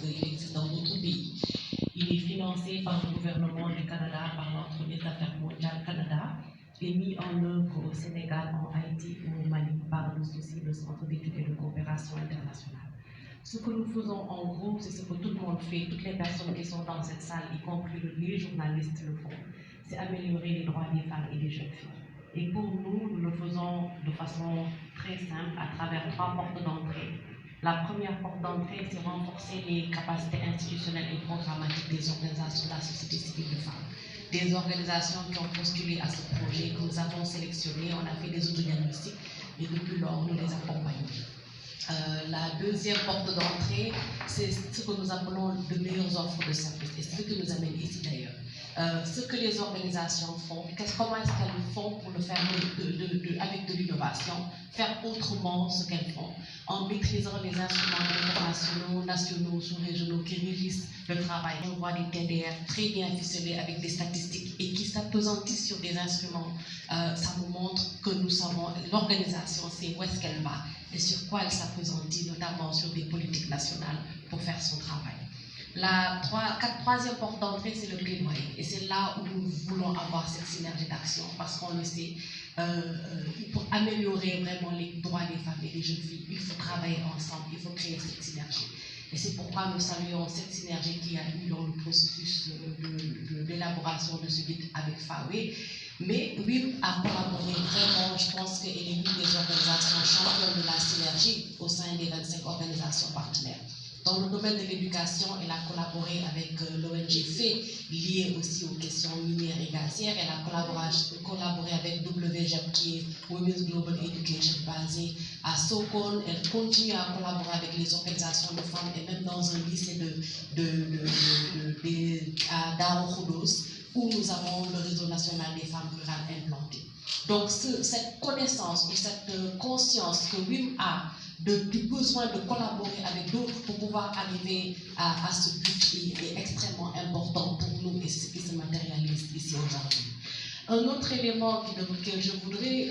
qu'il existe dans d'autres pays. Il est financé par le gouvernement du Canada, par l'entreprise d'affaires mondiale Canada, et mis en œuvre au Sénégal, en Haïti et au Mali par le Centre d'études et de coopération internationale. Ce que nous faisons en gros, c'est ce que tout le monde fait, toutes les personnes qui sont dans cette salle, y compris les journalistes le font, c'est améliorer les droits des femmes et des jeunes filles. Et pour nous, nous le faisons de façon très simple à travers 3 portes d'entrée. La première porte d'entrée, c'est renforcer les capacités institutionnelles et programmatiques des organisations de la société civile de femmes. Des organisations qui ont postulé à ce projet, que nous avons sélectionné, on a fait des autodiagnostics et depuis lors, nous les accompagnons. La deuxième porte d'entrée, c'est ce que nous appelons de meilleures offres de services, et c'est ce qui nous amène ici d'ailleurs. Ce que les organisations font, comment est-ce qu'elles font pour le faire avec de l'innovation, faire autrement ce qu'elles font, en maîtrisant les instruments internationaux, nationaux, sous-régionaux qui régissent le travail. On voit des TDR très bien ficelés avec des statistiques et qui s'appesantissent sur des instruments. Ça nous montre que nous savons, l'organisation sait où est-ce qu'elle va et sur quoi elle s'appesantit, notamment sur des politiques nationales pour faire son travail. La troisième porte d'entrée, c'est le plaidoyer. Et c'est là où nous voulons avoir cette synergie d'action, parce qu'on le sait, pour améliorer vraiment les droits des femmes et des jeunes filles, il faut travailler ensemble, il faut créer cette synergie. Et c'est pourquoi nous saluons cette synergie qui a eu dans le processus d'élaboration de ce guide avec FAWE. Mais WIM a collaboré vraiment, je pense qu'elle est l'une des organisations championnes de la synergie au sein des 25 organisations partenaires. Dans le domaine de l'éducation, elle a collaboré avec l'ONG FEE, liée aussi aux questions minières et gazières. Elle a collaboré avec WGEP, qui est Women's Global Education, basée à Sokone. Elle continue à collaborer avec les organisations de femmes et même dans un lycée à Darou Khoudoss, où nous avons le réseau national des femmes rurales implanté. Donc cette connaissance ou cette conscience que WIM a du besoin de collaborer avec d'autres pour pouvoir arriver à ce but est extrêmement important pour nous et ce qui se matérialise ici aujourd'hui. Un autre élément que je voudrais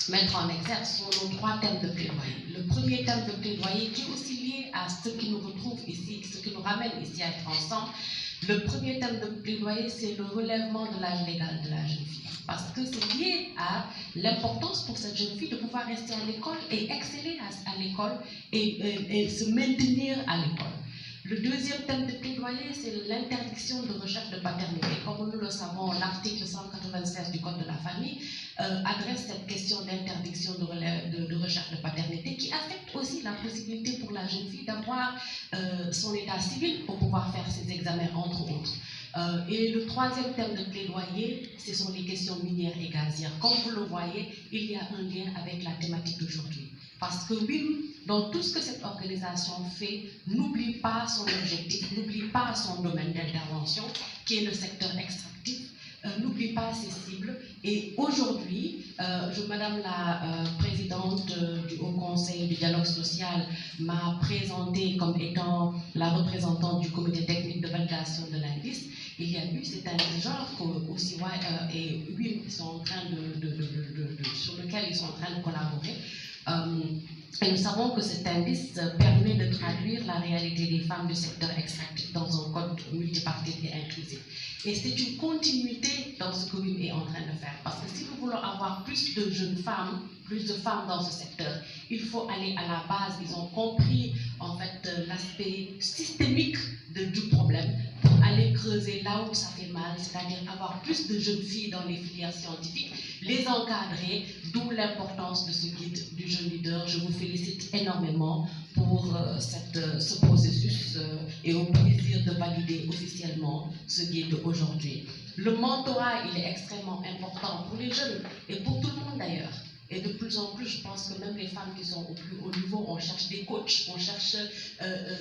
mettre en exergue sont nos 3 thèmes de plaidoyer. Le premier thème de plaidoyer qui est aussi lié à ce qui nous retrouve ici, ce qui nous ramène ici à être ensemble. Le premier thème de plaidoyer, c'est le relèvement de l'âge légal de la jeune fille. Parce que c'est lié à l'importance pour cette jeune fille de pouvoir rester à l'école et exceller à l'école et se maintenir à l'école. Le deuxième thème de plaidoyer, c'est l'interdiction de recherche de paternité. Comme nous le savons, l'article 196 du Code de la famille adresse cette question d'interdiction de recherche de paternité qui affecte aussi la possibilité pour la jeune fille d'avoir son état civil pour pouvoir faire ses examens, entre autres. Et le troisième thème de plaidoyer, ce sont les questions minières et gazières. Comme vous le voyez, il y a un lien avec la thématique d'aujourd'hui. Parce que WIM, dans tout ce que cette organisation fait, n'oublie pas son objectif, n'oublie pas son domaine d'intervention, qui est le secteur extractif, n'oublie pas ses cibles. Et aujourd'hui, Madame la présidente du Haut Conseil du dialogue social m'a présentée comme étant la représentante du comité technique de validation de l'indice. Il y a eu cet indice genre aussi et WIM sont en train sur lequel ils sont en train de collaborer. Et nous savons que cet indice permet de traduire la réalité des femmes du secteur extractif dans un code multipartite et inclusif. Et c'est une continuité dans ce que WIM est en train de faire. Parce que si nous voulons avoir plus de jeunes femmes, plus de femmes dans ce secteur, il faut aller à la base. Ils ont compris en fait l'aspect systémique du problème pour aller creuser là où ça fait mal, c'est-à-dire avoir plus de jeunes filles dans les filières scientifiques, les encadrer, d'où l'importance de ce guide du jeune leader. Je vous félicite énormément pour ce processus et au plaisir de valider officiellement ce guide aujourd'hui. Le mentorat, il est extrêmement important pour les jeunes et pour tout le monde d'ailleurs. Et de plus en plus, je pense que même les femmes qui sont au plus haut niveau, on cherche des coachs, on cherche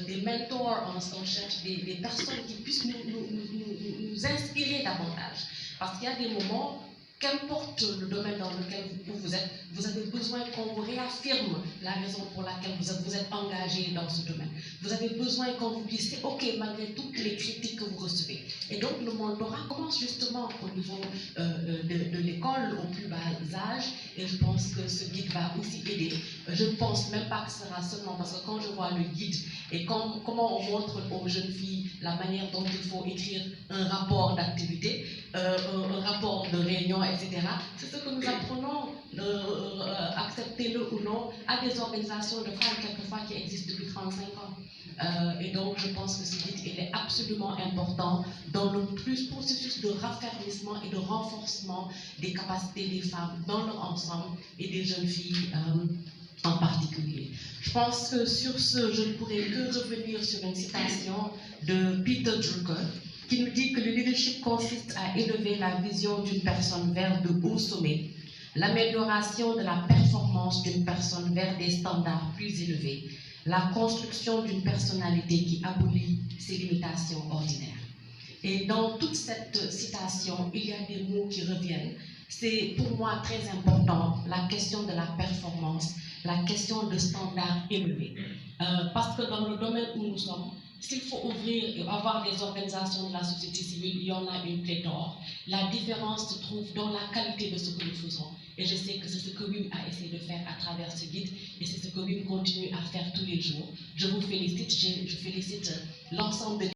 des mentors, on cherche des personnes qui puissent nous inspirer davantage. Parce qu'il y a des moments qu'importe le domaine dans lequel vous êtes, vous avez besoin qu'on vous réaffirme la raison pour laquelle vous êtes engagé dans ce domaine. Vous avez besoin qu'on vous dise, ok, malgré toutes les critiques que vous recevez. Et donc le mentorat commence justement au niveau de l'école, au plus bas âge, et je pense que ce guide va aussi aider. Je ne pense même pas que ce sera seulement parce que quand je vois le guide et comment on montre aux jeunes filles la manière dont il faut écrire un rapport d'activité, un rapport de réunion, etc. C'est ce que nous apprenons, acceptez-le ou non, à des organisations de femmes quelquefois qui existent depuis 35 ans. Et donc je pense que ce guide il est absolument important dans le processus de raffermissement et de renforcement des capacités des femmes dans leur ensemble et des jeunes filles en particulier. Je pense que sur ce, je ne pourrais que revenir sur une citation de Peter Drucker qui nous dit que le leadership consiste à élever la vision d'une personne vers de hauts sommets, l'amélioration de la performance d'une personne vers des standards plus élevés, la construction d'une personnalité qui abolit ses limitations ordinaires. Et dans toute cette citation, il y a des mots qui reviennent. C'est pour moi très important, la question de la performance, la question de standards élevés. Parce que dans le domaine où nous sommes, s'il faut ouvrir et avoir des organisations de la société civile, il y en a une pléthore. La différence se trouve dans la qualité de ce que nous faisons. Et je sais que c'est ce que WIM a essayé de faire à travers ce guide, et c'est ce que WIM continue à faire tous les jours. Je vous félicite, je félicite l'ensemble de